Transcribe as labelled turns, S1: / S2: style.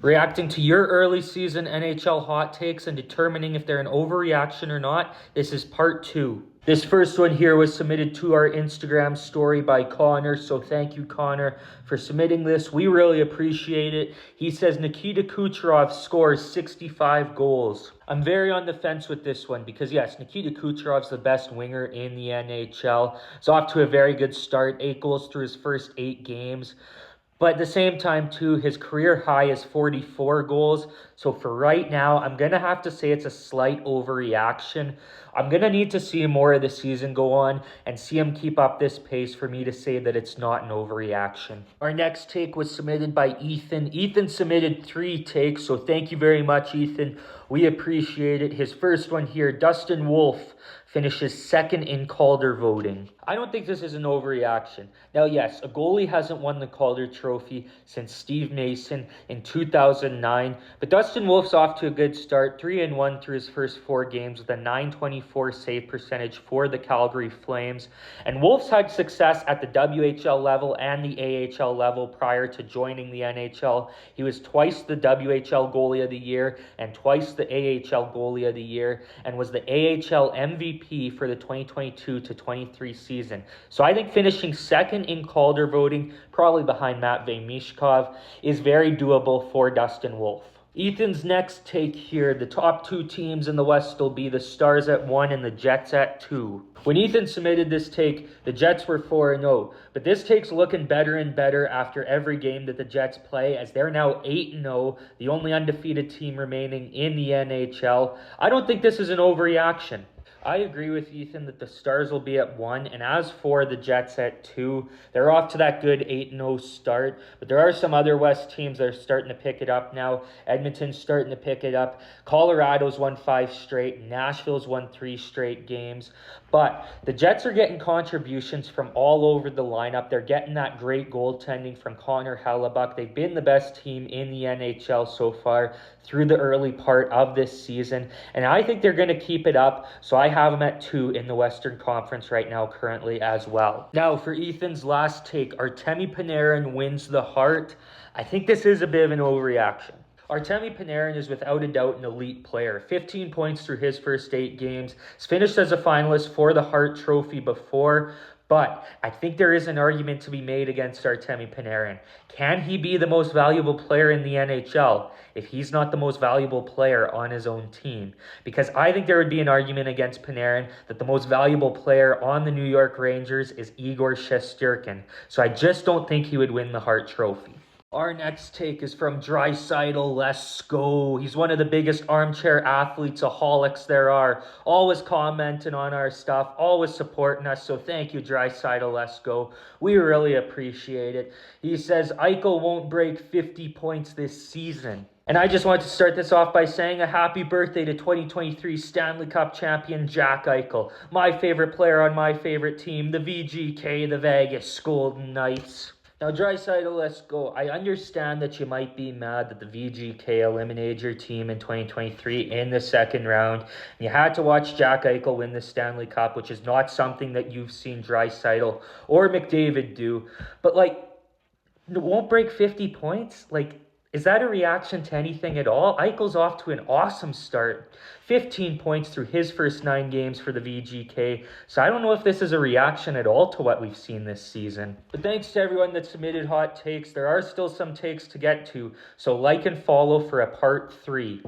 S1: Reacting to your early season NHL hot takes and determining if they're an overreaction or not, this is part 2. This first one here was submitted to our Instagram story by Connor, so thank you, Connor, for submitting this. We really appreciate it. He says Nikita Kucherov scores 65 goals. I'm very on the fence with this one because, yes, Nikita Kucherov's the best winger in the NHL. He's off to a very good start, 8 goals through his first 8 games. But at the same time, too, his career high is 44 goals. So for right now, I'm going to have to say it's a slight overreaction. I'm going to need to see more of the season go on and see him keep up this pace for me to say that it's not an overreaction. Our next take was submitted by Ethan. Ethan submitted 3 takes, so thank you very much, Ethan. We appreciate it. His first one here, Dustin Wolf finishes second in Calder voting. I don't think this is an overreaction. Now, yes, a goalie hasn't won the Calder Trophy since Steve Mason in 2009, but Dustin Wolf's off to a good start, 3-1 through his first 4 games with a .924 save percentage for the Calgary Flames. And Wolf's had success at the WHL level and the AHL level prior to joining the NHL. He was twice the WHL Goalie of the Year and twice the AHL Goalie of the Year, and was the AHL MVP for the 2022 to 23 season. So I think finishing second in Calder voting, probably behind Matvei Michkov, is very doable for Dustin Wolf. Ethan's next take here, the top 2 teams in the West will be the Stars at 1 and the Jets at 2. When Ethan submitted this take, the Jets were 4-0, but this take's looking better and better after every game that the Jets play, as they're now 8-0, the only undefeated team remaining in the NHL. I don't think this is an overreaction. I agree with Ethan that the Stars will be at 1, and as for the Jets at 2, they're off to that good 8-0 start, but there are some other West teams that are starting to pick it up now. Edmonton's starting to pick it up. Colorado's won 5 straight. Nashville's won 3 straight games. But the Jets are getting contributions from all over the lineup. They're getting that great goaltending from Connor Hellebuyck. They've been the best team in the NHL so far through the early part of this season, and I think they're going to keep it up, so I have them at 2 in the Western Conference right now currently as well. Now for Ethan's last take, Artemi Panarin wins the Hart. I think this is a bit of an overreaction. Artemi Panarin is without a doubt an elite player. 15 points through his first 8 games. He's finished as a finalist for the Hart Trophy before, but I think there is an argument to be made against Artemi Panarin. Can he be the most valuable player in the NHL if he's not the most valuable player on his own team? Because I think there would be an argument against Panarin that the most valuable player on the New York Rangers is Igor Shesterkin. So I just don't think he would win the Hart Trophy. Our next take is from Draisaitl. Let's go. He's one of the biggest armchair athletes-aholics there are. Always commenting on our stuff, always supporting us. So thank you, Draisaitl. Let's go. We really appreciate it. He says Eichel won't break 50 points this season. And I just wanted to start this off by saying a happy birthday to 2023 Stanley Cup champion Jack Eichel. My favorite player on my favorite team, the VGK, the Vegas Golden Knights. Now, Draisaitl, let's go. I understand that you might be mad that the VGK eliminated your team in 2023 in the second round. You had to watch Jack Eichel win the Stanley Cup, which is not something that you've seen Draisaitl or McDavid do. But, it won't break 50 points? Is that a reaction to anything at all? Eichel's off to an awesome start. 15 points through his first 9 games for the VGK. So I don't know if this is a reaction at all to what we've seen this season. But thanks to everyone that submitted hot takes. There are still some takes to get to. So like and follow for a part 3.